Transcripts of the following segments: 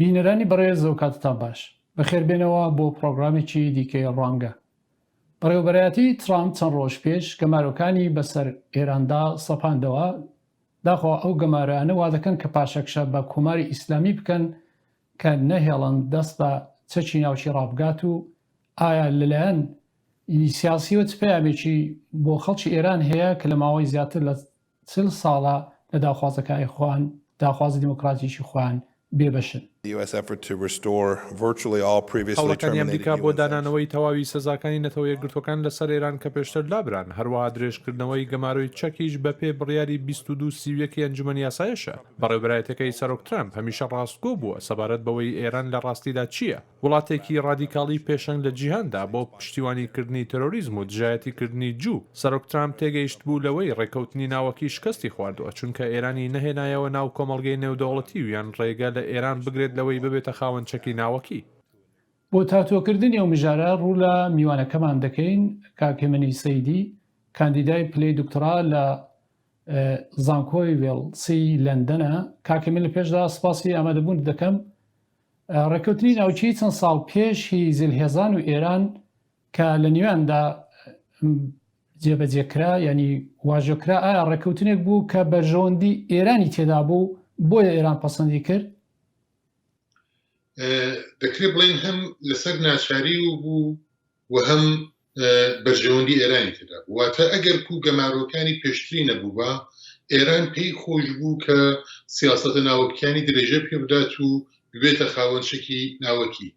بینەرانی بەڕێز و کاتتان باش بەخێربێنەوە بۆ پرۆگرامێکی دیکەی ڕەنگە. بەڕێوەبەرایەتی ترامپ چەند ڕۆژ پێش گەمارۆکانی بەسەر ئێراندا سەپاندەوە، داخۆ ئەو گەمارانە وا دەکەن کە پاشەکشە بە کۆماری ئیسلامی بکەن کە نەهێڵن دەست بە چەکی ناوچی ڕابگات و ئایا لەلایەن سیاسیوە پەیامێکی بۆ خەڵکی ئێران هەیە کە لە ماوەی زیاتر لە 40 ساڵە لە داخوازەکانی خۆیان داخوازی دیموکراتیکی خۆیان بێبەشن. هەوڵەکانی ئەمریکا بۆ دانانەوەی تەواوی سەزاکانی نەتەوە یەکگرتوەکان لەسەر ئێران کە پێشتر لابران، هەروەها درێژکردنەوەی گەماروی چەکیش بەپێ بڕیاری 22 سیویەکی ئەنجومەنی یاسایەشە. بەڕێوەبەرایەتەکەی سەرۆک ترامپ هەمیشە ڕاستگۆ بووە سەبارەت بەوەی ئێران لە ڕاستیدا چییە، وڵاتێکی ڕادیکاڵی پێشەنگ لە جیهاندا بۆ پشتیوانیکردنی تەرۆریزم و دژایەتیکردنی جوو. سەرۆک ترامپ تێگەیشت بوو لەوەی ڕێکەوتنی ناوەکی شکستی خواردووە، چونکە ئێرانی نەهێنایەوە ناو کۆمەڵگەی نێودەوڵەتی و یان ڕێگە لە ئێران بگرێت لەوەی ببێتە خاوەن چەکی ناوەکی. بۆ تاتۆکردنی ئەو مژارە ڕوو لە میوانەکەمان دەکەین. کاکەمەنی سەیدی، کاندیدای پلەی دکتۆرا لە زانکۆی وێڵسی لەندەنە. کاکەمەن لە پێشدا سپاسی ئامادەبوون دەکەم. ڕێکەوتنی ناوچی چەند ساڵ پێشی زلهێزان و ئێران کە لە نێواندا جێبەجێکرا ینی واژۆکرا، ئایا ڕێکەوتنێک بوو کە بەرژەوەندی ئێرانی تێدا بوو بۆیە ئێران پەسەندی کرد؟ دەکرێت بڵێن هەم لەسەر ناچاری و بوو و هەم بەرژەوەندی ئێرانی تێدا بوو. واتە ئەگەر کوو گەمارۆکانی پێشتری نەبوو بە ئێران پێی خۆش بوو کە سیاسەتە ناوەکیانی درێژە پێ بدات و ببێتە خاوەنشکی ناوەکی.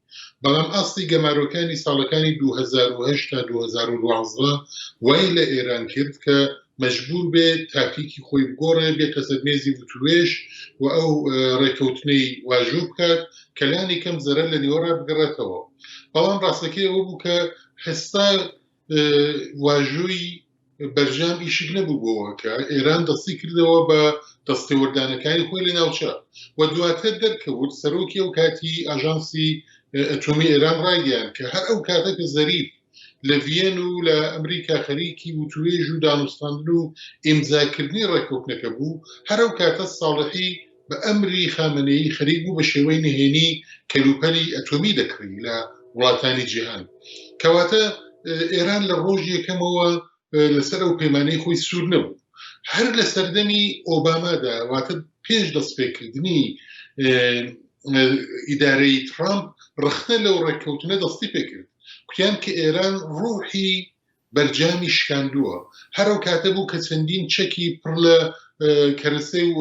بەڵام ئاستی گەمارۆکانی ساڵەکانی 2008 تا 2012 وای لە ئێران کرد کە مەجبور بێت تاکتیکی خۆی بگۆڕێ، بێتە سەر مێزی وتوێش و ئەو ڕێکەوتنەی واژوو بکات کە لانی کەم زەرەر لە نیوەڕا بگەڕێتەوە. بەڵام ڕاستەکەی ئەوە بوو کە هەستا واژووی بەرژام ئیشک نەبوو بۆەوە کە ئێران دەستی کردەوە بە دەستێوەردانەکانی خۆی لە ناوچە و دواتر دەرکەوت سەرۆکی ئەو کاتی ئاژانسی ئەتۆمی ئێران ڕایگەیان کە هەر ئەو کاتەکە زەریف لە ڤێن و لە ئەمریکا خەریکی وتوێژ و دانوستاندن و ئیمزاکردنی ڕێکەوتنەکە بوو، هەر ئەو کاتە ساڵحی بە ئەمری خامنەیی خەریک بوو بە شێوەی نهێنی کەلوپەلی ئەتۆمی دەکڕی لە وڵاتانی جیهان. کەواتە ئێران لە ڕۆژ یەکەمەوە لەسەر ئەو پەیمانەی خۆی سوور نەبوو. هەر لە سەردەمی ئۆبامادا، واتە پێش دەستپێکردنی ئیدارەی ترامپ، ڕخنە لەو ڕێکەوتنە دەستی پێکرد. کوتیان کە ئێران ڕوحی بەرجامی شکاندووە. هەر ئەو کاتە بوو کە چەندین چەکی پڕ لە کەرەسێ و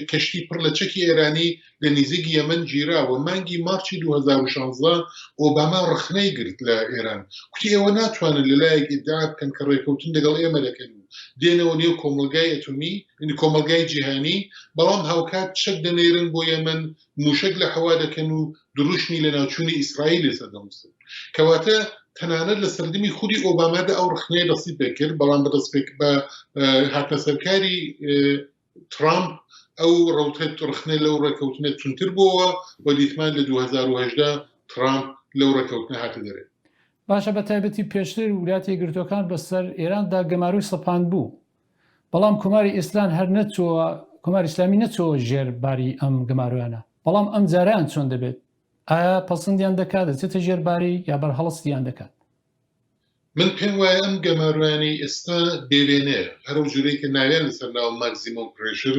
کەشتی پڕ لە چەکی ئێرانی لە نزیکی یەمەن گیراوە. مانگی مارچی 2016 ئۆباما ڕخنەی گرت لە ئێران، کوتی ئێوە ناتوانن لەلایەک ئیدعا بکەن کە ڕێکەوتن لەگەڵ ئێمە دەکەن و دێنەوە نێو کۆمەلگای ئەتۆمی، کۆمەلگای جیهانی، بەڵام هاوکات چەک دەنێرن بۆ یەمەن، موشک لە حەوا دەکەن و دروشمی لە ناوچوونی ئیسرائیل سەردەموستن. کەواتە تەنانەت لە سەردەمی خودی ئۆبامادا ئەو ڕخنەیە دەستی پێکرد، بەڵام بە هاتنە سەرکاری ترامپ ئەو ڕەوتێت ڕخنە لەو ڕێکەوتنە چونتر بووەوە و دیتمان لە 2010 ترامپ لەو ڕێکەوتنە هاتە دەرێ. باشە، بە تایبەتی پێشتر ولاتی یەکگرتوەکان بەسەر ئێراندا گەماروی سەپاند بوو، بەڵام کۆماری ئیسلام هەر نەچووە، کۆماری ئیسلامی نەچووە ژێرباری ئەم گەمارویانە. بەڵام ئەم جاریان چۆن دەبێت؟ ئایا پەسەندیان دەکات دەچێتە ژێرباری یا بەرهەڵستیان دەکات؟ من پێم وایە ئەم گەماروانی ئێستا بێوێنەیە، هەرو جورەی کە ناویان لەسەر ناو ماکزیمۆم پرێشر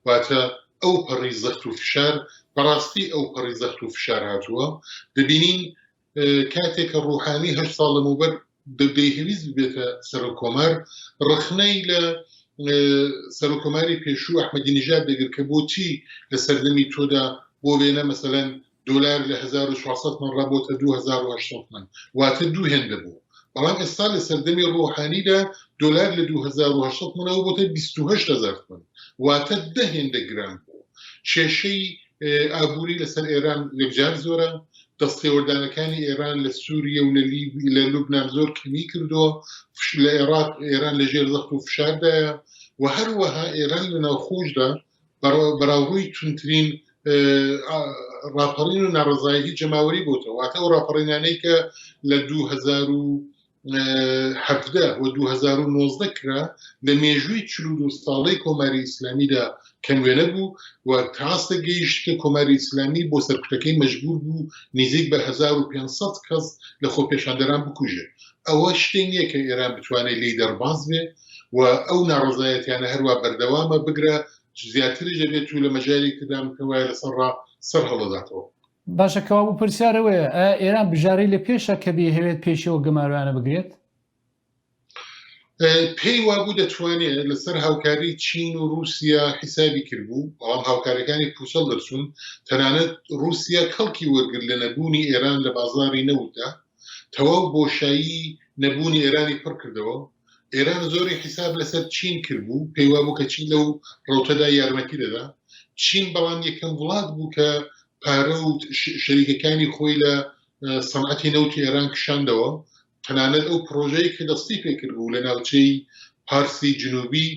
واتە ئەو پەڕی زەخت و فشار، بەڕاستی ئەو پەڕی زەخت و فشار هاتووە. دەبینین کاتێک کە ڕوحانی 8 ساڵ لەمەوبەر دەبێویست بێتە سەرۆکۆمار، ڕخنەی لە سەرۆکۆماری پێشوو ئەحمەدی نیژاد دەگرت کە بۆچی لە سەردەمی تۆدا بۆ بێنە مەسەلەن دۆلار لە 1400 من ڕابۆتە 2800 من، واتە دوو هێندە بوو. بەڵام ئێستا لە سەردەمی ڕۆحانیدا دۆلار لە 2800 منەوە بۆتە 28000 من، واتە 10 هێندە گران بوو. کێشەی ئابووری لەسەر ئێران لەبجار زۆرە، دەستێوەردانەکانی ئێران لە سووریە و لە لوبنان زۆر کەمی کردووە، لە عێراق ئێران لە ژێر زەخت و فشاردایە و هەروەها ئێران لە ناوخۆشدا بەراوڕووی تونترین راپەڕین و ناڕزایەتی جەماوەری بۆتەوە. واتە ئەو راپەڕینانەی کە لە 2000 حەفدە و 2019 کرا لە مێژووی 42 ساڵەی کۆماری ئیسلامیدا کەنوێنە بوو و تاستە گەیشت کە کۆماری ئیسلامی بۆ سەرکوتەکەی مەجبور بوو نزیک بە 1500 کەس لە خۆپێشاندەران بکوژێت. ئەوە شتێک نییە کە ئێران بتوانێت لی دەرباز بێ و ئەو ناڕزایەتیانە هەروە بەردەوامە بگرە زیاتری دەبێت و لە مەجاری کردام کەوایە لەسەر سەر هەڵداتەوە. باشە کەوا بوو پرسیارەوەیە ئێران بژارەی لە پێشە کە بێ هەوێت پێشەوە گەماروانە بگرێت؟ پێی وابوو دەتوانێت لەسەر هاوکاری چین و رووسیا حیسابی کردبوو، بەڵام هاوکاریەکانی پوسەڵ دەرچوون، تەنانەت رووسیا کەڵکی وەرگرت لە نەبوونی ئێران لە بازاری نەوتدا، تەواو بۆشایی نەبوونی ئێرانی پڕ کردەوە. ئێران زۆری حیساب لەسەر چین کردبوو، پێی وابوو کە چین لەو ڕەوتەدا یارمەتی دەدا. چین بەڵام یەکەم وڵات بوو کە پارە و شەریکەکانی خۆی لە سەنعەتی نەوتی ئێران کشاندەوە، تەنانەت ئەو پرۆژەی کە دەستی پێکرد بوو لە ناوچەی پارسی جنوبی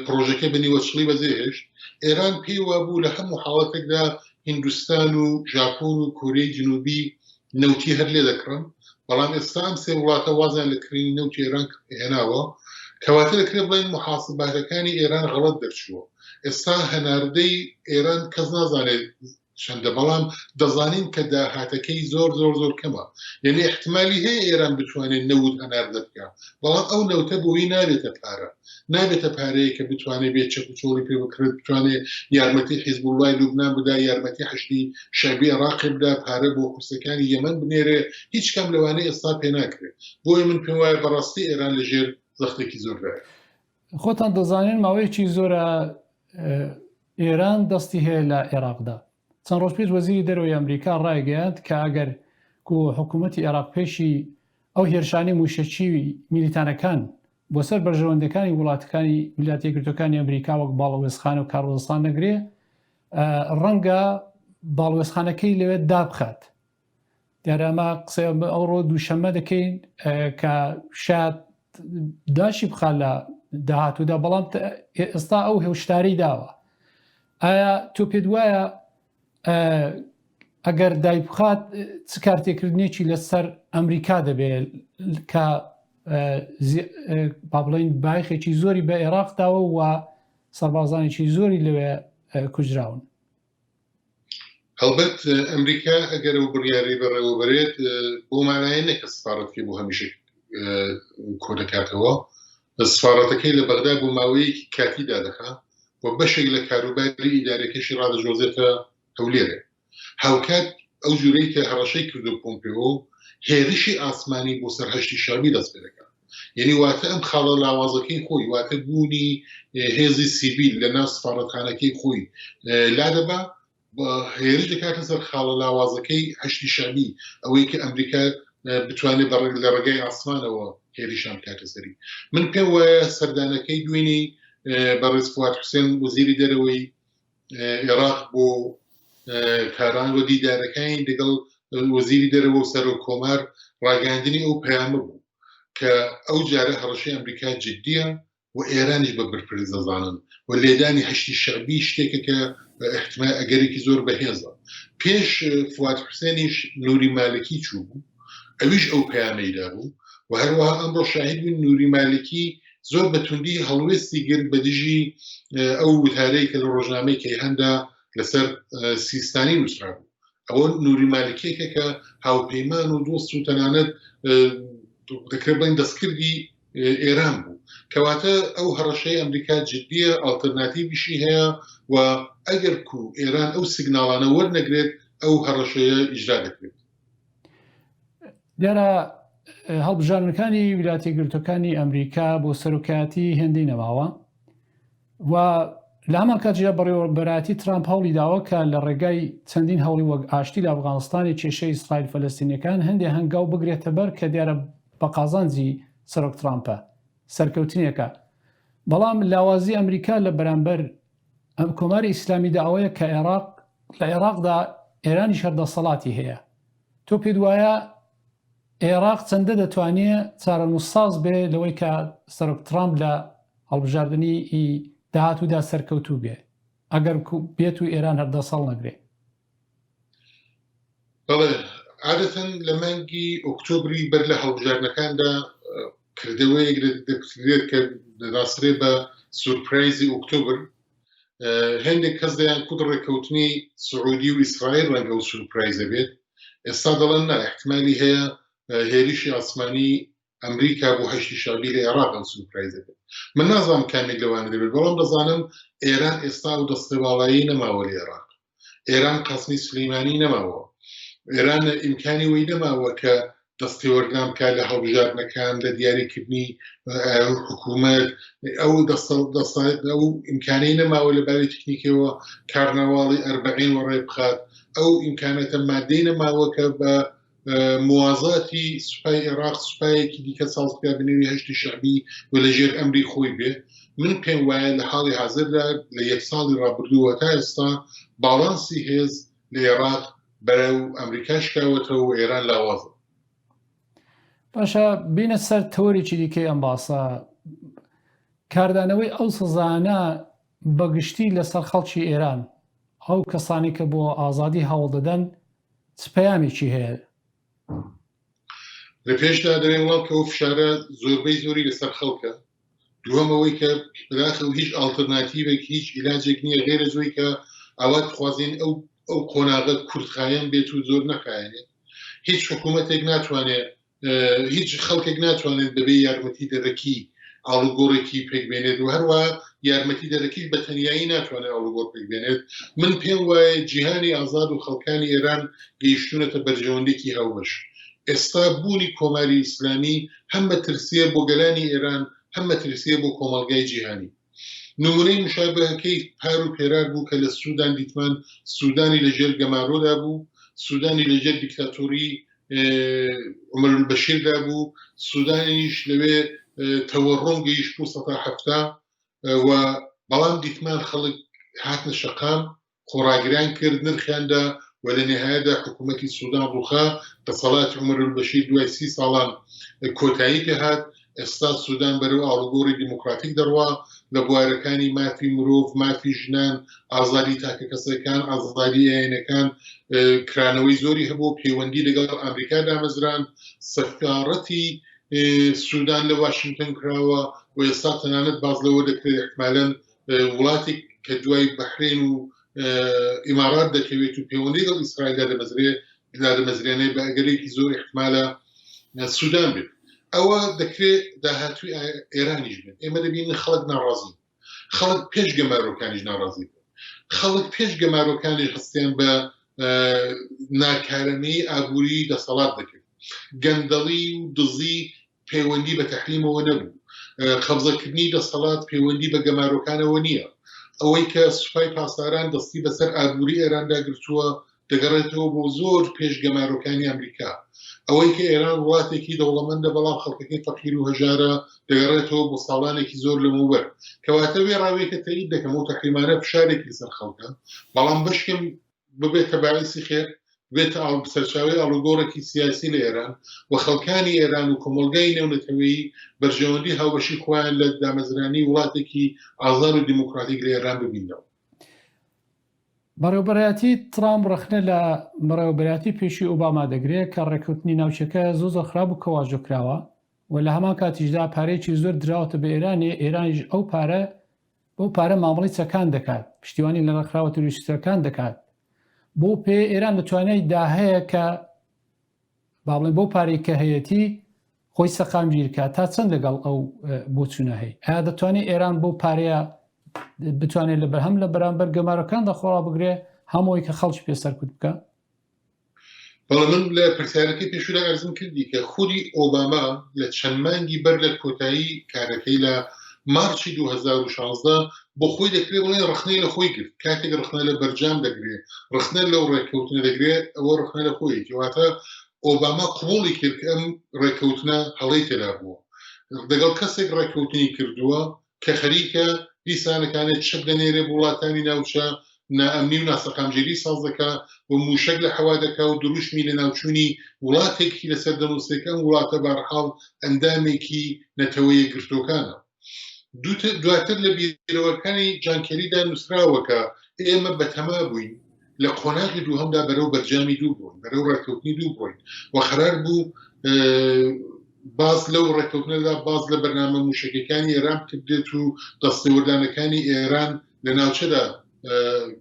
پرۆژەکە بەنیوەچڵی بەجێهێشت. ئێران پێی وابوو لە هەموو حاڵەتێکدا هیندستان و ژاپۆن و کۆرەی جنوبی نەوتی هەر لێ دەکڕن، بەڵام ئێستا ئەم سێ وڵاتە وازیان لە کڕینی نەوتی ئێران هێناوە، کەواتە دەکرێت بڵێن محاسباتەکانی ئێران غەڵەت دەرچووە. ئێستا هەناردەی ئێران کەس نازانێت چەندە، بەڵام دەزانین کە داهاتەکەی زۆر زۆر زۆر کەمە. یعنی احتمالی هەیە ئێران بتوانێت نەوت هەناردە بکە، بەڵام ئەو نەوتە بۆی نابێتە پارە، نابێتە پارەیە کە بتوانێت بێت چەک و چۆڵی پێ بکرێت، بتوانێت یارمەتی حیزب الله لوبنان بدا، یارمەتی حەشتی شەعبی عێراق بدا، پارە بۆ کورسەکانی یەمەن بنێرێ، هیچ کەم لەوانەیە ئێستا پێ ناکرێت. بۆی من پێم وایە بەڕاستی ئێران لەژێر زەختێکی زۆردایە. خۆتان دەزانین ماوەیەکی زۆرە ئێران دەستی هەیە لە عێراقدا. چەند ڕۆژ پێش وەزیری دەرەوەی ئەمریکا ڕایگەیاند کە ئەگەر حکوومەتی عێراق پێشی ئەو هێرشانی موشەچی میلیتانەکان بۆ سەر بەرژەوەندەکانی وڵاتەکانی ویلایەتە یەکگرتووەکانی ئەمریکا وەک باڵەوێزخان و کاڕۆزستان نەگرێ، ڕەنگە باڵەوێزخانەکەی لەوێ دابخات. دیارە ئەمە قسەی ئەوڕۆ دووشەممە دەکەین کە شاید داشی بخات لە داهاتوودا، بەڵام ئێستا ئەو هێوشتاری داوە. ئایا تۆ پێت وایە ئەگەر دای بخات چ کارتێکردنێکی لەسەر ئەمریکا دەبێت کە با بڵێن باخێکی زۆری بە عێراقداوە و سەربازانێکی زۆری لەوێ کوژراون؟ هەڵبەت ئەمریکا ئەگەر ئەو بڕیاری بەڕێوەبرێت بۆ مانایە نەکە سفارەتەکەی بۆ هەمیشە کۆ دەکاتەوە. سفارەتەکەی لە بەغدا بۆ ماوەیەکی کاتیدا دەکات و بەشێک لە کاروباری ئیدارەکەشی ڕادەژۆزێتە هەولێرە. هاوکات ئەو جوورەی کە هەڕەشەی کردو پۆمپێۆ هێرشی ئاسمانی بۆ سەرهەشتی شامی دەست پێ دەکات. یعنی واتە ئەم خاڵە لاوازەکەی خۆی، واتە بوونی هێزی سیڤیل لە ناو سفارەتخانەکەی خۆی لادەبا هێرش دەکاتە سەر خاڵە لاوازەکەی هەشتی شامی، ئەوەی کە ئەمریکا بتوانێت لە ڕێگای ئاسمانەوە هێریشان کاتە سەری. من پێم وایە سەردانەکەی دوێنێ بەڕێز فواد حوسێن وەزیری دەرەوەی عێراق بۆ کاران و دیدارەکانی لەگەڵ وەزیری دەرەوە و سەر و کۆمار ڕاگەاندنی ئەو پەیامە بوو کە ئەو جارە هەڕەشەی ئەمریکا جددیە و ئێرانیش بە برپرس دەزانن و لێدانی هەشتی شەعبی شتێکە کە احتمال ئەگەرێکی زۆر بەهێزە. پێش فواد حوسێنیش نوری مالکی چوو بوو، ئەویش ئەو پەیامەیدا بوو و هەروەها ئەمڕۆ شاهید بووین نوری مالکی زۆر بەتوندی هەڵوێستی گرت بە دژی ئەو وتارەی کە لە ڕۆژنامەی کەیهەندا لەسەر سیستانی نووسرا بوو. ئەوە نوری مالکێکە کە هاوپەیمان و دۆست و تەنانەت دەکرێت بڵێن دەستکردی ئێران بوو. کەواتە ئەو هەڕەشەی ئەمریکا جددیە، ئالتەرناتیڤیشی هەیە و ئەگەر کو ئێران ئەو سیگناڵانە وەرنەگرێت ئەو هەڕەشەیە ئیجرا دەکرێت. دیارە هەڵبژاردنەکانی ویلایەتە یەکگرتووەکانی ئەمریکا بۆ سەرۆکایەتی هێندەی نەماوە و لە هەمان کاتژدا بەڕێوەبەراتی ترامپ هەوڵی داوە کە لە ڕێگای چەندین هەوڵی وەک ئاشتی لە ئەفغانستانی کێشەی ئیسرائیل فەلەستینیەکان هەندێک هەنگاو بگرێتە بەر کە دیارە بە قازانجی سەرۆک ترامپە سەرکەوتنیەکە. بەڵام لاوازی ئەمریکا لە بەرامبەر ئەم کۆماری ئیسلامیدا ئەوەیە کە لە عێراقدا ئێرانی شەردەسەڵاتی هەیە. تۆ پێت وایە عێراق چەندە دەتوانێت چارەنووسساز بێ لەوەی کە سەرۆک ترامپ لە هەڵبژاردننی داهاتوودا سەرکەوتوو بێ ئەگەر بێت و ئێران هەردەسەڵ نەگرێ؟ بەڵێ عادەتەن لە مانگی ئۆکتۆبری بەر لە هەڵبژارنەکاندا کردەوەیەک دەکرێت کە دەناسرێ بە سورپرایزی ئۆکتۆبر هەندێک کەس دەیان کود ڕێکەوتنی سعودی و ئیسرائیل ڕەنگە و سورپرایزە بێت ئێستا دەڵێن نا احتمالی هەیە هێرشی ئاسمانی ئەمریکا بۆ هەشتی شعبی لە عێراق ئەو سورپرایزە بێت من نازانم کامێک لەوانە دەبێت بەڵام دەزانم ئێران ئێستا و دەستێواڵایی نەماوە لە عێراق ئێران قاسمی سلەیمانی نەماوە ئێران ئیمکانی وەی نەماوە کە دەستێوەردان بکات لە هەڵبژاردنەکان لە دیاریکردنی حکوومەت ئەو ئیمکانەی نەماوە لە باوی تکنیکەوە کارناواڵی ئەربعین وەڕێ بخات ئەو ئیمکانەتە مادەی نەماوە کە بە موازاتی سوپای عێراق سوپایەکی دیکە سازگا بنێوی هەشتی شعبی و لە ژێر ئەمری خۆی بێ من پێم وایە لە حاڵی حازردا لە یەک ساڵی ڕابردووە تا ئێستا باڵانسی هێز لە عێراق بەرەو ئەمریکا شکاوەتەوە و ئێران لاوازە. باشە بینە سەر تۆریی دیکەی ئەم باسە کاردانەوەی ئەو سزانە بەگشتی لەسەر خەڵکی ئێران ئەو کەسانی کە بۆ ئازادی هەوڵ دەدەن پەیامێکی هەیە لە پێشدا دەرێ وڵام کە ئەو فشارە زۆربەی زۆری لەسەر خەڵکە دووەمەوەی کە بەداخەو هیچ ئالتەرناتیڤێک هیچ عیلاجێک نییە غێرە زۆی کە ئەوات خوازین ئەو قۆناغە کوردخایەن بێت و زۆر نەخایێنێت هیچ حکوومەتێک ناتوانێت هیچ خەڵکێک ناتوانێت بەبێ یارمەتی دەرەکی ئاڵوگۆڕێکی پێک بێنێت و هەروە یارمەتی دەرەکی بە تەنیایی ناتوانێت ئاڵوگۆڕ پێک بێنێت من پێم وایە جیهانی ئازاد و خەڵکانی ئێران گەیشتونەتە بەرژەوەندێکی هاوبەش ئێستا بوونی کۆماری ئیسلامی هەم مەترسیە بۆ گەلانی ئێران هەم مەترسیە بۆ کۆمەڵگای جیهانی نمونەی مشابهەکەی پار و پێرار بوو کە لە سوودان دیتمان سوودانی لەژێر گەمارۆدا بوو سوودانی لەژێر دیکتاتۆری عمر البەشیردا بوو سوودانیش لەوێ تەوەڕۆم گەیشت بوو 1970 و بەڵام دیتمان خەڵک هاتنە شەقام خۆڕاگران کرد نرخیاندا و لە نهایەدا حکوومەتی سوودان ڕووخا دەسەڵاتی عمر البەشیر دوای 30 ساڵان کۆتایی پێهات ئێستا سوودان بەرەو ئاڵوگۆڕی دیموکراتیک دەڕوا لە بوارەکانی مافی مرۆڤ مافی ژنان ئازادی تاکە کەسەکان ئازادی ئاینەکان کرانەوەی زۆری هەبوو پەیوەندی لەگەڵ ئەمریکا دامەزران سەفارەتی سوودان لە واشنگتن کراوە و ئێستا تەنانەت باز لەوە دەکرێت احتمالاً وڵاتی کە دوای بەحرین و ئیمارات دەکەوێت و پەیوەندی لەگەڵ ئیسرائیلدا دەمەزرێنێت بە ئەگەرێکی زۆر احتمالە سوودان بێت ئەوە دەکرێت داهاتووی ئێرانیش بێت ئێمە دەبینن خەڵک ناڕازی خەڵک پێش گەمارۆکانیش ناڕازی بێت خەڵک پێش گەمارۆکانی هەستیان بە ناکارەمەی ئابووری دەسەڵات دەکرد گەندەڵی و دزی پەیوەندی بە تەحریمەوە نەبوو قەبزەکردنی دەسەڵات پەیوەندی بە گەمارۆکانەوە نییە ئەوەی کە سوپای پاساران دەستی بەسەر ئابووری ئێراندا گرتووە دەگەڕێتەوە بۆ زۆر پێش گەمارۆکانی ئەمریکا ئەوەی کە ئێران وڵاتێکی دەوڵەمەندە بەڵام خەڵکەکەی فەقیر و هەژارە دەگەڕێتەوە بۆ ساڵانێکی زۆر لەمەوبەر کەواتە وێ ڕاوێکە تەیید دەکەم و تەحریمانە فشارێکی سەر خەڵکە بەڵام بەشکم ببێتە باعثی خێر بێتە سەرچاوی ئاڵوگۆڕێکی سیاسی لە ئێران و خەڵکانی ئێران و کۆمەڵگای نێونەتەوەیی بەرژەوەندی هاوبەشی خۆیان لە دامەزرانی وڵاتێکی ئازاد و دیموکراتیک لە ئێران ببینەوە. بەڕێوەبەرایەتی ترامپ ڕخنە لە بەڕێوەبەرایەتی پێشی ئۆباما دەگرێت کە ڕێککەوتنی ناوچەکە زۆر خراپ و کەواژۆکراوە و لە هەمان کاتیشدا پارێکی زۆر دراوەتە بە ئێرانی ئێرانیش ئەو پارە مامەڵی چەکان دەکات پشتیوانی لە ڕێکخراوە تروریستەکان دەکات بۆ پێ ئێران دەتوانێت داهەیە کە باڵێ بۆ پارێک کە هەیەتی خۆی سەقامگیرکە تا چەند لەگەڵ ئەو بۆچوونە هەیە ئایا دەتوانێت ئێران بۆ پارەیە بتوانێت لە بەرهەم لە بەرامبەر گەمارەکاندا خۆڕا بگرێ هەمووی کە خەڵکی پێسەرکوت بکە؟ بەڵام من لە پرسیارەکەی پێشودا ئەرزم کردی کە خودی ئۆباما لە چەند مانگی بەر لە کۆتایی کارەکەی لە مارچی 2016 بۆ خۆی دەکرێت بڵێن ڕخنەی لە خۆی کرد کاتێک ڕخنە لە بەرجام دەگرێت ڕخنە لەو ڕێککەوتنە دەگرێت ئەوە ڕخنە لە خۆی کەواتە ئۆباما قبوڵی کرد کە ئەم ڕێککەوتنە هەڵەی تێدا بووە دەگەڵ کەسێک ڕێککەوتنی کردووە کە خەریکە دیسانەکانێت چەک دەنێرێ بۆ وڵاتانی ناوچە نائەمنی و ناسەقامژێری ساز دەکا و موشک لە حەوا دەکا و دروشمی لە ناوچوونی وڵاتێکی لەسەر دەنووسەکەم وڵاتە بەرحاڵ ئەندامێکی نەتەوەیە گرتوەکانە دواتر لە بیرەوەکانی جانکەریدا نووسراوە کە ئێمە بەتەما بووین لە قۆناغی دووهەمدا بەرەو بەرجامی دوو بڕۆین بەرەو ڕێککەوتنی دوو بڕۆین و قەرار بوو باز لەو ڕێککەوتنەدا باز لە بەرنامە موشکەکانی ئێران کردێت و دەستێوەردانەکانی ئێران لە ناوچەدا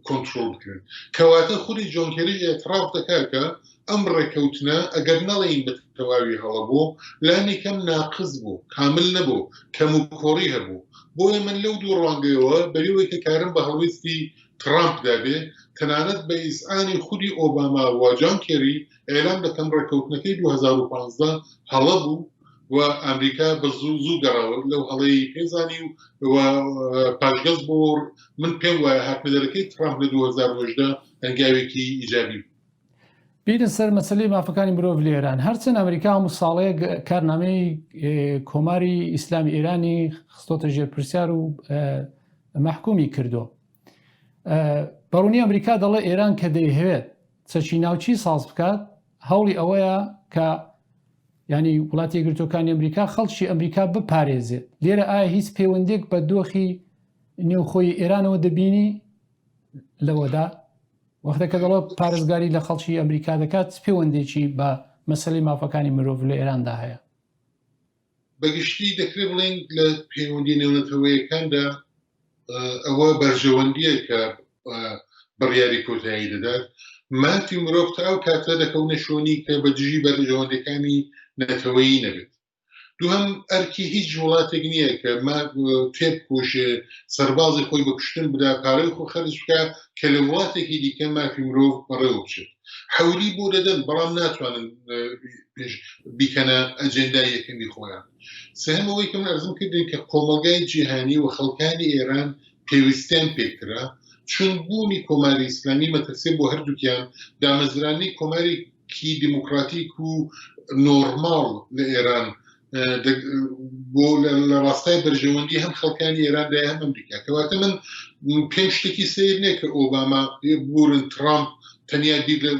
کۆنترۆل بکرێن کەواتە خودی جۆن کێری ئێتراف دەکات کە ئەم ڕێککەوتنە ئەگەر نەڵێین بە تەواوی هەڵەبوو لانی کەم ناقص بوو کامل نەبوو کەم و کۆڕی هەبوو بۆیە من لەو دوو ڕوانگەیەوە بەریەوەی کە کارم بە هەڵویستی ترامپ دابێ تەنانەت بە ئیسعانی خودی ئۆباما و جۆن کێری ئێلان دەکەم ڕێککەوتنەکەی 2015 هەڵە بوو و ئەمریکا بە زوو گەڕاوە لەو هەڵەی پێزانی و پاشگەز بۆ من پێم وایە هاتمەدەرەکەی ترامپ لە 2010 هەنگاوێکی ئیجابی بیرن سەر مەسلەی مافەکانی مرۆڤ لە ئێران هەرچەند ئەمریکا هەموو ساڵەیە کارنامەی کۆماری ئیسلامی ئێرانی خستۆتە ژێرپرسیار و مەحکومی کردو بەڕوونی ئەمریکا دەڵێ ئێران کە دەیهەوێت چەکی ناوچی ساز بکات هەوڵی ئەوەیە کە ینی وڵاتی یەکگرتوەکانی ئەمریکا خەڵکی ئەمریکا بپارێزێت لێرە ئایا هیچ پەیوەندێک بە دۆخی نێوخۆی ئێرانەوە دەبینی لەوەدا وەختەکە دەڵێ پارێزگاری لە خەڵکی ئەمریکا دەکات پەیوەندێکی بە مەسەلەی مافەکانی مرۆڤ لە ئێراندا هەیە بەگشتی دەکرێت بڵێن لە پەیوەندی نێونەتەوەیەکاندا ئەوە بەرژەوەندیە کە بڕیاری کۆتایی دەدات مافی مرۆڤ تا ئەو کاتە دەکەونە شۆنی کە بە دژی بەرژەوەندەکانی نەتەوەیی نەبێت دووهم ئەرکی هیچ وڵاتێک نییە کە تێبکۆشێ سەربازی خۆی بە کوشتن بدا پارەی خۆ خەرج بکە کە لە وڵاتێکی دیکە مافی مرۆڤ بەڕێوە بچێت حەولی بۆ دەدەن بەڵام ناتوانن بیکەنە ئەجێندای یەکەمی خۆیان سەهەمەوەی کە من ئەرزم کردن کە کۆمەلگای جیهانی و خەڵکانی ئێران پێویستیان پێکرا چون بوونی کۆماری ئیسلامی مەترسێ بۆ هەردووکیان دامەزرانی کۆمارێکی دیموکراتیک و نۆرماڵ لە ئێران بۆ لە ڕاستای بەرژەوەندی هەم خەڵکانی ئێراندا هەم ئەمریکا کەواتە من پێم شتێکی سیر نییە کە ئۆباما بورن ترامپ تەنیا بیر لە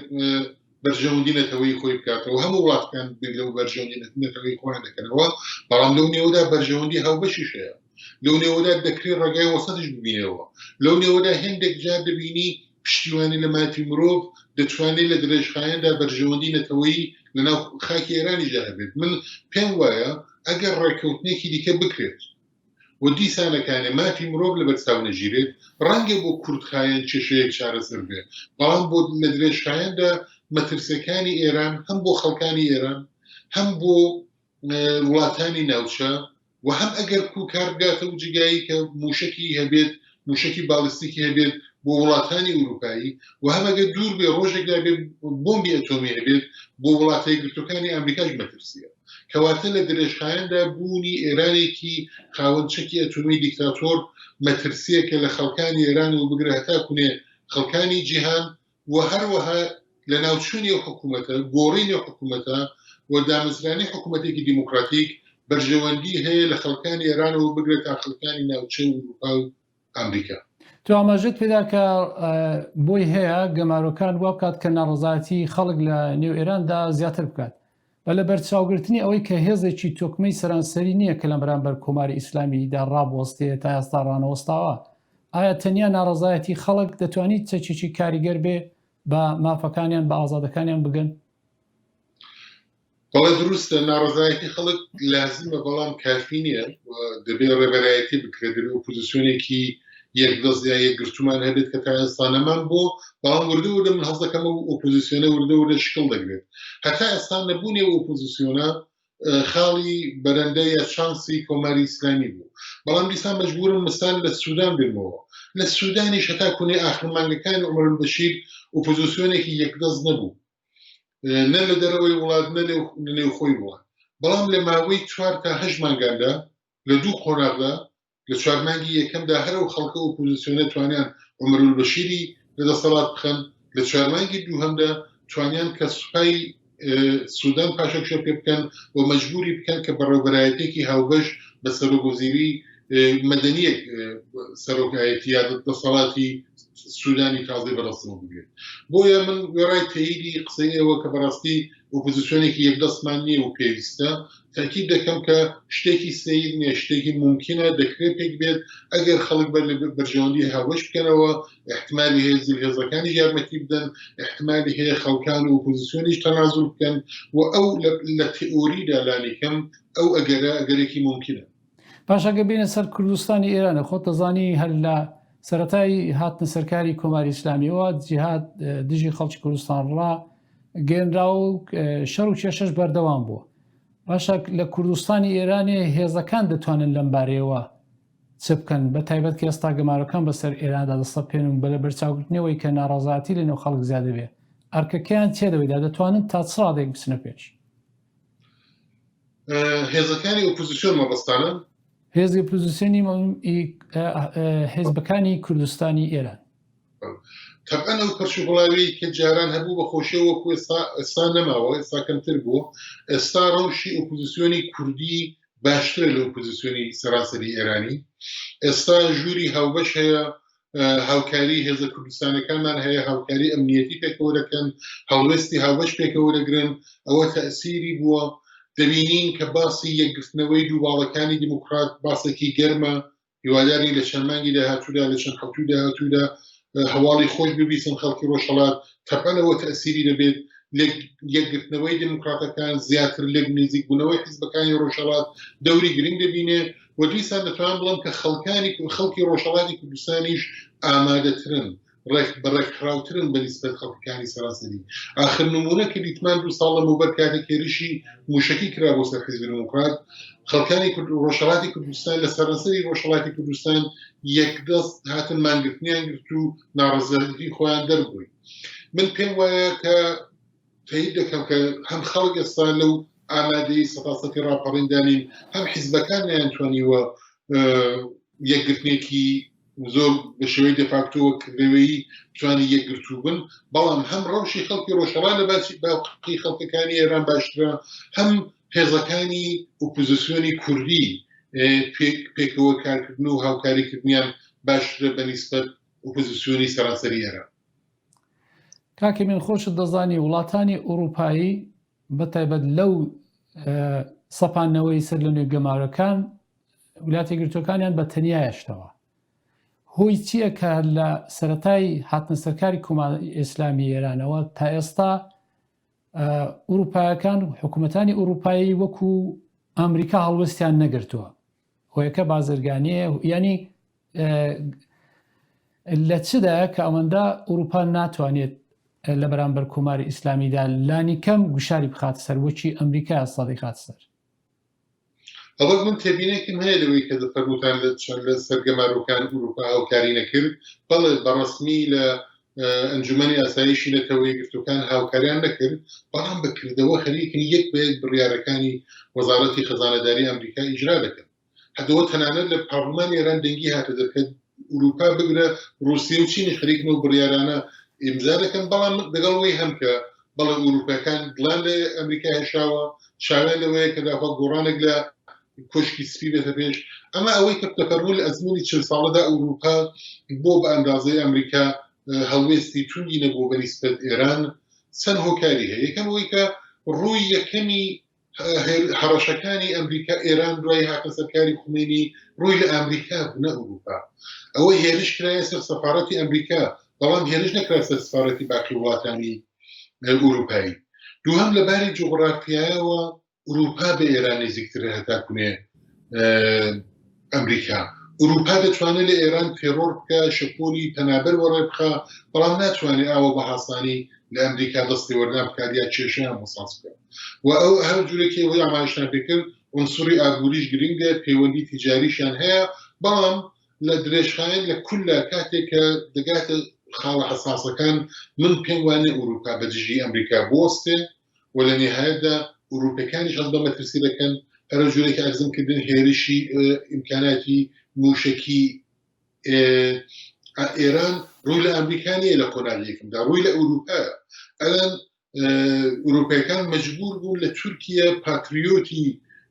بەرژەوەندی نەتەوەی خۆی بکاتەوە هەموو وڵاتەکان بیر لەو بەرژەوەندی نەتەوەی خۆیان دەکەنەوە بەڵام لەو نێوەدا بەرژەوەندی هاوبەشیش هەیە لەو نێوەدا دەکرێت ڕێگای وەسەتش ببینەوە لەو نێوەدا هەندێک جار دەبینی پشتیوانی لە مافی مرۆڤ دەتوانێت لە درێژخایەندا بەرژەوەندی نەتەوەی لەناو خاکی ئێرانیدا هەبێت من پێم وایە ئەگەر ڕێککەوتنێکی دیکە بکرێت و دیسانەکانی مافی مرۆڤ لە بەرچاو نەژیرێت ڕەنگە بۆ کوردخایەن کێشەیەک چارەسەر بێت بەڵام بۆ لە درێژخایەندا مەترسەکانی ئێران هەم بۆ خەڵکانی ئێران هەم بۆ وڵاتانی ناوچە و هەم ئەگەر کار بگاتە و جگایی کە موشکی هەبێت موشکی باڵستیکی هەبێت بۆ وڵاتانی ئوروپایی و هەمەگە دوور بێ ڕۆژێکدا بێ بۆمبی ئەتۆمی هەبێت بۆ وڵاتە یەکگرتوەکانی ئەمریکاش مەترسیە کەواتە لە درێژخایەندا بوونی ئێرانێکی خاوەنچەکی ئەتۆمی دیکتاتۆر مەترسیەکە لە خەڵکانی ئێران و بگرە هەتاکوونێ خەڵکانی جیهان و هەروەها لە ناوچوونی حکوومەتە گۆڕینی حکوومەتە و دامەزرانی حکوومەتێکی دیموکراتیک بەرژەوەندی هەیە لە خەڵکانی ئێرانەوە بگرێت تا خەڵکانی ناوچە و ئوروپا و ئەمریکا تو ئاماژەت پێدا کە بۆی هەیە گەمارۆکان وا بکات کە ناڕزایەتی خەڵک لە نێو ئێراندا زیاتر بکات بە لە بەرچاوگرتنی ئەوەی کە هێزێکی تۆکمەی سەرانسەری نییە کە لە بەرامبەر کۆماری ئیسلامیدا ڕابوەستێت تا ئێستا ڕانەوەستاوە ئایا تەنیا ناڕزایەتی خەڵک دەتوانیت چەکێکی کاریگەر بێ بە مافەکانیان بە ئازادەکانیان بگەن بەڵێ دروستە ناڕزایەتی خەڵک لازمە بەڵام کافی نییە دەبێت ڕێبەرایەتی بکرێت دەبێت ئۆپۆزیسیۆنێکی یەکدەست یا یەکگرتومان هەبێت کە تا ئێستا نەمان بۆ بەڵام وردەوردە من هەز دەکەم و ئۆپۆزیسیۆنە وردەوردە شکڵ دەگرێت هەتا ئێستا نەبوونی ئۆپۆزیسیۆنە خاڵی بەرەندە یا شانسی کۆماری ئیسلامی بوو بەڵام دیسان مەجبورم مثال لە سوودان بێنمەوە لە سوودانی هەتاکوونێ ئاخرمانگەکانی عومەر البەشیر ئۆپۆزیسیۆنێکی یەکدەست نەبوو نە لە دەرەوەی وڵات نە نێو خۆی بووە بەڵام لە ماوەی 4 تا 8 مانگاندا لە دوو قۆناغدا لە 4 مانگی یەکەمدا هەرو خەڵکە ئۆپۆزیسیۆنە توانیان عومەر البەشیری لەدەسەڵات بخەن لە 4 مانگی دووهەمدا توانیان کە سوپای سوودان پاشەکشە پێ بکەن و مەجبوری بکەن کە بەڕێوەبەرایەتێکی هاوبەش بە سەرۆکوەزیری مەدەنیەک سەرۆکایەتی یا دەسەڵاتی سوودانی تازەی بەڕاستەوە ببێت بۆیە من وێڕای تەییدی قسەی ئێوە کە بەڕاستی ئۆپۆزیسیۆنێکی یەکدەستمان نییە و پێویستە تاکید دەکەم کە شتێکی سەیر نییە شتێکی ممکنە دەکرێت پێک بێت ئەگەر خەڵک بەرژەوەندی هاوبەش بکەنەوە احتمالی هەیە هێزەکانی یارمەتی بدەن احتمالی هەیە خەڵکان و ئۆپۆزیسیۆنیش تەنازول بکەن و ئەو لە تئۆریدا لانیکەم ئەو ئەگەرێکی ممکنە باش ئەگە بینە سەر کوردستانی ئێرانە خۆت دەزانی هەر لە سەرەتایی هاتنە سەرکاری کۆماری ئیسلامیەوە جیهاد دژی خەڵکی کوردستان ڕا گەێنرا و شەڕ و کێشەش بەردەوام بووە باشە لە کوردستانی ئێرانێ هێزەکان دەتوانن لەم بارەیەوە چ بکەن بە تایبەت کە ئێستا گەمارەکان بەسەر ئێراندا دەستە پێن و بەلە بەرچاوگرتنەوەی کە ناڕازاتی لەنێو خەڵک زیادە بێ ئەرکەکەیان تێدەوەیدا دەتوانن تا چ ڕادێک بچنە پێش هێزەکانی ئۆپۆزیسیۆن مەبەستانە هێزی ئۆپۆزیسیۆنی هێزبەکانی کوردستانی ئێران طبعا ئەو پەرشوبڵاوی کە جاران هەبوو بە خۆشیەوە وەکو ئێستا نەماوە ئێستا کەمتر بوو ئێستا ڕەوشی ئۆپۆزیسیۆنی کوردی باشترە لە ئۆپۆزیسیۆنی سەراسەری ئێرانی ئێستا ژووری هاوبەش هەیە هاوکاری هێزە کوردستانەکانمان هەیە هاوکاری ئەمنیەتی پێکەوە دەکەن هەڵوێستی هاوبەش پێکەوە دەگرن ئەوە تەئسیری بووە دەبینین کە باسی یەکگرتنەوەی دووباڵەکانی دیموکرات باسێکی گەرمە هیواداری لە چەند مانگی داهاتوودا لە چەند هەفتووی داهاتوودا هەواڵی خۆش ببیسن خەڵکی ڕۆژهەڵات تەپەنەوە تەئسیری دەبێت یەکگرتنەوەی دیموکراتەکان زیاتر لێک نزیک بوونەوەی حیزبەکانی ڕۆژهەڵات دەوری گرنگ دەبینێ و دیسان دەتوان بڵم کە خەڵکی ڕۆژهەڵاتی کوردستانیش ئامادەترن بەڕێکخراوترن بە نیسبەت خەڵکەکانی سەراسەری ئاخر نمونە کە دیتمان 2 ساڵ لەمەوبەر کاتێک هێرشی موشەکی کرا بۆ سەر حیزبی دموکرات خەڵکانی ڕۆژهەڵاتی کوردستان لە سەرانسەری ڕۆژهەڵاتی کوردستان یەکدەست هاتن مانگرتنیان گرت و ناڕەزایەتی خۆیان دەربووی من پێم وایە کە تەیید دەکەم کە هەم خەڵک ئێستا لەو ئامادەی سەتاسەتی ڕاپەڕیندانین هەم حیزبەکان نەیانتوانیوە یەکگرتنێکی زۆر بە شێوەی دەفاکتۆوە کردەوەی بتوانی یەکگرتوو بن بەڵام هەم ڕەوشی خەڵکی ڕۆژهەڵات لە باقی خەڵکەکانی ئێران باشترە هەم هێزەکانی ئۆپۆزیسیۆنی کوردی پێکەوە کارکردن و هاوکاریکردنیان باشترە بە نیسبەت ئۆپۆزیسیۆنی سەرانسەری ئێران کاکە من خۆشت دەزانی وڵاتانی ئەوروپایی بەتایبەت لەو سەپاندنەوەی سەر لە نوێ گەمارەکان ویلایەتە یەکگرتووەکانیان بە تەنیا هێشتەوە هۆی چییە کە لە سەرەتای هاتنە سەرکاری کۆماری ئیسلامی ئێرانەوە تا ئێستا ئوروپایەکان حکوومەتانی ئوروپایی وەکو ئەمریکا هەڵوەستیان نەگرتووە هۆیەکە بازرگانیە ینی لە چدایە کە ئەوەندە ئوروپا ناتوانێت لە بەرامبەر کۆماری ئیسلامیدا لانی کەم گوشاری بخات سەر وەکی ئەمریکا سەدی خات سەر ئەوە من تێبینێکم هەیە لەوەی کە دەفەرموتان لە سەرگەمارۆکان ئوروپا هاوکاری نەکرد بەڵێ بەڕەسمی لە ئەنجومەنی ئاسایشی نەتەوەی گرتوەکان هاوکاریان نەکرد بەڵام بەکردەوە خەریکن یەک بە یەک بڕیارەکانی وەزارەتی خەزانەداری ئەمریکا ئیجرا دەکەن هەدەوە تەنانەت لە پارلمانی ئێران دەنگی هاتە دەکەن ئوروپا بگرە رووسیا و چینی خەریکن و بڕیارانە ئیمزا دەکەن بەڵام لەگەڵەوەی هەم کە بەڵێ ئوروپیەکان دڵان لە ئەمریکا هێشاوە شاوێن لەوەیە کە داخوا گۆڕانێک لە کۆشکی سپی بێتە پێش ئەمە ئەوەی کە تەفەرموو لە ئەزمموی 40 ساڵەدا ئەوروپا بۆ بە ئەندازەی ئەمریکا هەڵوێستی توندی نەبوو بە نیسبەت ئێران چەند هۆکاری هەیە یەکەم ئەوەی کە ڕووی یەکەمی هەڕەشەکانی ئەمریکا ئێران دوای هاتە سەرکاری خومێنی ڕووی لە ئەمریکا بوو نە ئەوروپا ئەوەی هێرش کرایە سەر سەفارەتی ئەمریکا بەڵام هێرش نەکرا سەر سەفارەتی باقی وڵاتانی ئوروپایی دووهەم لەباری جوغرافیایەوە ئوروپا بە ئێران نزیکترە هەتاکوێ ئەمریکا ئوروپا دەتوانێت لە ئێران تێڕۆر بکە شەپۆلی پەنابەر وەڕێ بخە بەڵام ناتوانێت ئاوە بە هاسانی لە ئەمریکا دەستی وەردان بکاریا کێشەیان مەساس بکە و ئەو هەر جوورێکی ئەوەی ئاماژتان پێکرد عنسوری ئابووریش گرنگە پەیوەندی تیجاریشیان هەیە بەڵام لە درێژخایەن لە کولە کاتێک کە دەگاتە خاڵە حساسەکان من پێم وانێ ئوروپا بە دژی ئەمریکا بوەستێ و لە نێهایەتدا ئوروپیەکانیش هەست بە مەترسی دەکەن هەر جوورێکی ئەرزم کردن هێرشی ئیمکاناتی موشکی ئێران ڕووی لە ئەمریکانیە لە کۆنالیەکەمدا ڕووی لە ئوروپا ئەلان ئوروپیەکان مەجبور بوون لە تورکیا پاتریۆتی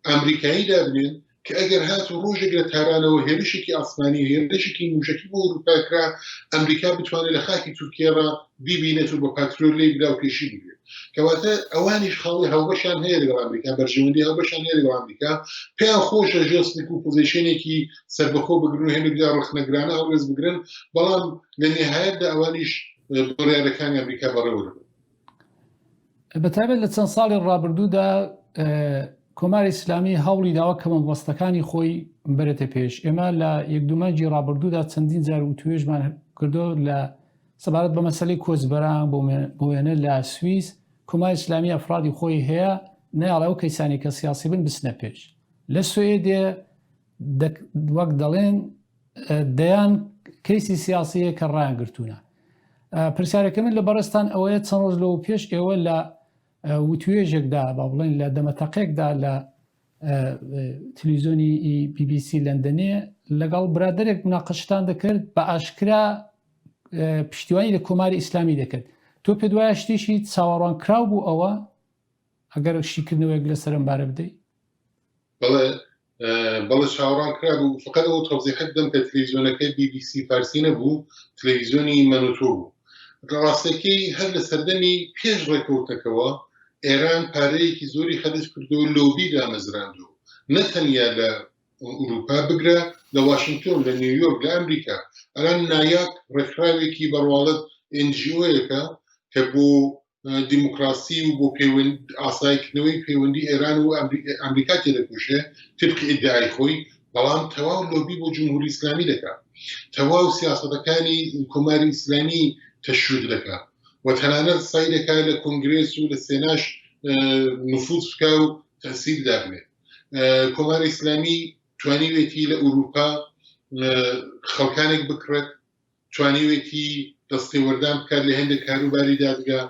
ئەمریکایی دابنێن کە ئەگەر هات و ڕۆژێک لە تارانەوە هێرشێکی ئاسمانی هێرشێکی موشکی بۆ ئەوروپاکرا ئەمریکا بتوانێت لە خاکی تورکیاڕ بیبینێت و بە پاترۆل لێ بدا و پێشی بگرێت کەواتە ئەوانیش خەڵی هەڵبەشان هەیە لەگەڵ ئەمریکا بەرژەوەندی هەڵبەشان هەیە لەگەڵ ئەمریکا پێیان خۆشە ژێستێک و پۆزیشنێکی سەربەخۆ بگرن و هێندێک جار ڕخنەگرانە هەڵوێز بگرن بەڵام لە نێهایەتدا ئەوانیش بڕیارەکانی ئەمریکا بەڕێوە دەبن. بەتایبەت لە چەند ساڵی ڕابردوودا کۆماری ئیسلامی هەوڵی داوە کە مەبەستەکانی خۆی بەرێتە پێش. ئێمە لە یەکدومەنجی ڕابردوودا چەندین جار و توێژمان کردو لە سەبارەت بە مەسەلەی کۆچبەران بۆ وێنە لە سویس کۆماری ئیسلامی ئەفرادی خۆی هەیە نەیاڵێ ئەو کەیسانی کە سیاسی بن بچنە پێش. لە سوێدێ وەک دەڵێن دەیان کەیسی سیاسیە کە ڕایان گرتوونە. پرسیارەکە من لە بەڕێستان ئەوەیە چەند ڕۆژ لەوە پێش ئێوە لە وتوێژێکدا با بڵێن لە دەمەتەقێکدا لە تەلەڤیزیۆنی BBC لەندەنێ لەگەڵ برادێک مناقەشتان دەکرد بە ئاشکرا پشتیوانی لە کۆماری ئیسلامی دەکرد. تۆ پێ دوایە شتێکی چاوەڕوان کراو بوو ئەوە ئەگەر شیکردنەوەیەک لەسەر ئەمبارە بدەیت؟ بەڵێ چاوەڕوان کرا بوو فقط ئەو تەوزیحەت دەم کە تەلەڤیزیۆنەکەی BBC فارسی نەبوو تەلەڤیزیۆنی مەنوتۆ بوو. ڕاستەکەی هەر لە سەردەمی پێش ڕێکەوتەکەەوە ئێران پارەیەکی زۆری خەرج کردو لۆبی دامەزراندو نەتەنیا لە ئوروپا بگرە لە واشنگتۆن لە نیویۆرک لە ئەمریکا ئەلان نایاک ڕێکخراوێکی بەڕواڵەت NGOیەکە کە بۆ دیموکراسی و بۆ ئاسایکردنەوەی پەیوەندی ئێران و ئەمریکا تێدەکوشێ طبق ئیدعای خۆی بەڵام تەواو لۆبی بۆ جمهوری ئیسلامی دەکات تەواو سیاسەتەکانی کۆماری ئیسلامی تەشویق دەکات و تەنانەت سای دەکات لە کۆنگرێس و لە سێناش نفوذ بکا و تەسیل دابنێت. کۆماری ئیسلامی توانیوێتی لە ئوروپا خەڵکانێک بکرێت توانیوێتی دەستێوەردان بکات لە هەندێک کاروباری دادگا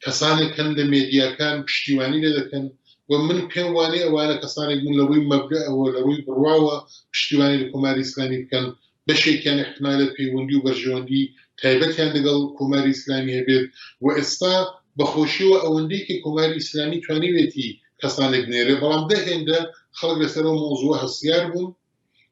کەسانێک هەن لە مێدیاکان پشتیوانی لێ دەکەن و من پێم وانێ ئەوانە کەسانێک من لەڕووی مەبدەئەوە لە ڕووی بڕواوە پشتیوانی لە کۆماری ئیسلامی بکەن بەشێکیان احتمالە پەیوەندی و بەرژەوەندی تایبەتیان لەگەڵ کۆماری ئیسلامی هەبێت و ئێستا بەخۆشیەوە ئەوەندەی کە کۆماری ئیسلامی توانیوێتی کەسانێک بنێرێ بەڵام دەهێندە خەڵک لەسەرەوە مۆزووە هەسیار بوون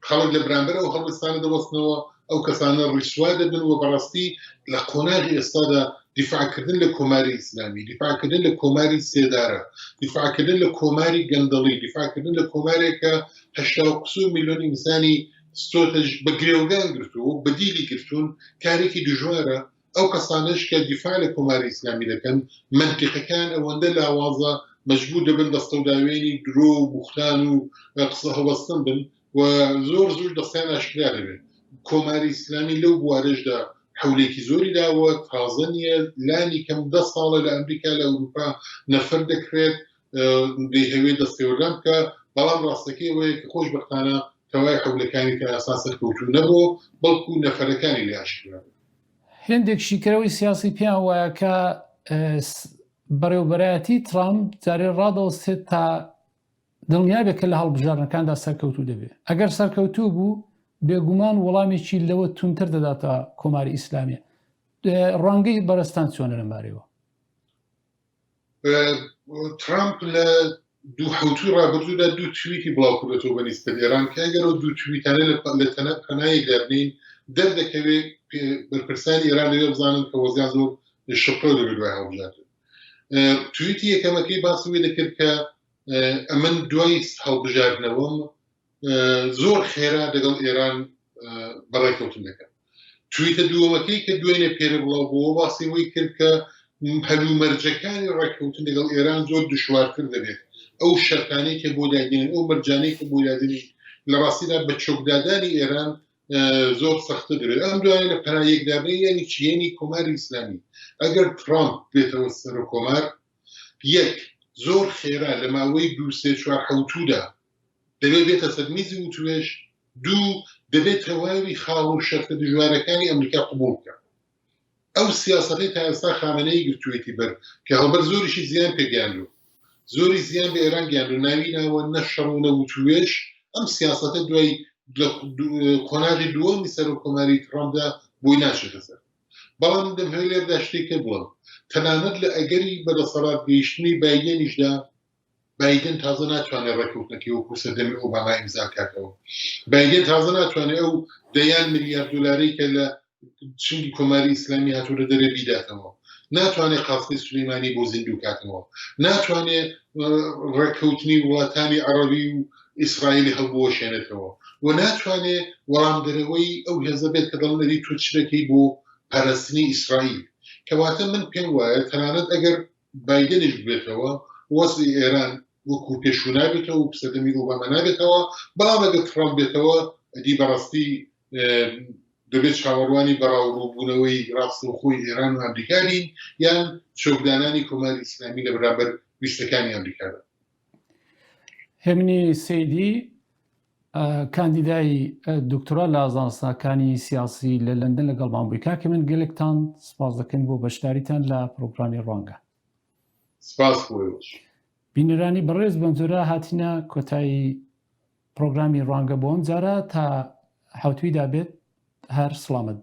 خەڵک لە بەرامبەر ئەو هەڵوێستانە دەوەستنەوە ئەو کەسانە ڕیسوا دەبن و بەڕاستی لە قۆناغی ئێستادا دیفاعکردن لە کۆماری ئیسلامی دیفاعکردن لە کۆماری سێدارە دیفاعکردن لە کۆماری گەندەڵی دیفاعکردن لە کۆمارێکە 80 میلیۆن ئینسانی ستۆتەش بە گرێوگان گرتووە و بەدیلی گرتوون کارێکی دژوارە ئەو کەسانش کە دیفاع لە کۆماری ئیسلامی دەکەن منتیقەکان ئەوەندە لاوازە مەجبور دەبن دەستەوداوێنی درۆ و بوختان و قسە هەڵەستن بن و زۆر دەستیان ئاشکرا دەبێت. کۆماری ئیسلامی لەو بوارەشدا حولێکی زۆری داوە تازە نیە لانی کەم 10 ساڵە لە ئەمریکا لە ئەوروپا نەفەر دەکرێت دەیهەوێت دەستێوەردان بکە بەڵام ڕاستەکەی ئەوەیە کە خۆشبەختانە تەوای حولەکانی کە ئاساسە کەوتو نەبوو بەڵکو نەفەرەکانی لێ ئاشکرا. هێندێک شیکەرەوەی سیاسی پێیان وایە کە بەڕێوەبەرایەتی ترامپ جارێ ڕادەوەستێت تا دڵنیابێت کە لە هەڵبژارنەکاندا سەرکەوتوو دەبێت. ئەگەر سەرکەوتوو بوو بێگومان وەڵامێکی لەوە تونتر دەداتە کۆماری ئیسلامیە. ڕەنگەی بەرەستان چۆنە لەمبارەوە؟ ترامپ لە دوو حوتوی ڕابردوودا دوو تویتی بڵاو کردێتەوە بە نیسبەت ئێران کە ئەگەر ئەو دوو تویتانە لە پەنایەک دابنین دەردەکەوێت بەرپرسانی ئێران لەوێ بزانن کە وەزیان زۆر شەپڕە دەبێت دوای هەڵبژاردن. تویتی یەکەمەکەی باسی وێ دەکرد کە ئەمن دوای هەڵبژاردنەوەم زۆر خێرا لەگەڵ ئێران بەڕێکەوتن دەکەن. تویتە دووەمەکەی کە دوێنێ پێرە بڵاو بووە باسی وەی کرد کە هەلومەرجەکانی ڕێکەوتن لەگەڵ ئێران زۆر دشوارتر دەبێت. ئەو شەرتانەی کە بۆ داگەێنن ئەو مەرجانەی کە بۆ دادنی لە ڕاستیدا بە چۆکدادانی ئێران زۆر سەختە دەبێت. ئەم دوایە لە پەنایەکدابنی یانی چیەنی کۆماری ئیسلامی ئەگەر ترامپ بێتەوە سەر کۆمار یەک زۆر خێرا لە ماوەی 2-3-4 حوتوودا دەبێت بێتە سەرمیزی و توێش دوو دەبێت تەواوی خاڵ و شەرتە دژوارەکانی ئەمریکا قبول بکە. ئەو سیاسەتی تا ئێستا خامنەی گرتوویەتی بەر کە هەڵبەر زۆریشی زیان پێگەیاندوو زۆری زیان بە ئێران گەیاندوو ناوی ناوە نەشەڕ و نەوتوێش ئەم سیاسەتە دوای قۆناغی دووەمی سەر و کۆماری ترامپدا بۆی ناچێتە سەر. بەڵام دەمهوێت لێردا شتێکە بڵێم تەنانەت لە ئەگەری بەدەسەڵات گەیشتنی بایدێنیشدا بایدن تازە ناتوانێت ڕێککەوتنەکەی وەکو سەردەمی ئۆباما ئیمزا کاتەوە بایدن تازە ناتوانێت ئەو دەیان ملیارد دلاری کە لە چنگی کۆماری ئیسلامی هاتوورە دەرێ بیداتەوە ناتوانێت قاسمی سولەیمانی بۆ زیندوو کاتەوە ناتوانێت ڕێککەوتنی وڵاتانی عەرەبی و ئیسرائیلی هەڵبوەشێنێتەوە و ناتوانێت وەڵامدەرەوەی ئەو هێزە بێت کە دەڵێنەری تۆ چرەکەی بۆ پاراستنی ئیسرائیل کەواتە من پێم وایە تەنانەت ئەگەر بایدنش بێتەوە وەزی ئێران وەکو پێشوو نابێتەوە و سەردەمی ئۆباما نابێتەوە بەڵام ئەگەر ترامپ بێتەوە ئەدی بەڕاستی دەبێت چاوەڕوانی بەڕاوڕووبوونەوەی ڕاستەوخۆی ئێران و ئەمریکانین یان چۆکدانانی کۆماری ئیسلامی لە بەرامبەر ویستەکانی ئەمریکادا. هێمنی سەیدی کاندیدای دکتۆرا لە زانستەکانی سیاسی لە لەندەن لەگەڵمان بووی کاکە من گەلێکتان سپاس دەکەن بۆ بەشداریتان لە پرۆگرامی ڕوانگە. سپاس بۆیەوە. بینەرانی بەڕێز بەم جۆرە هاتینە کۆتایی پرۆگرامی ڕوانگە بۆ ئەم جارە تا حوتویدا بێت هەر سڵامەت.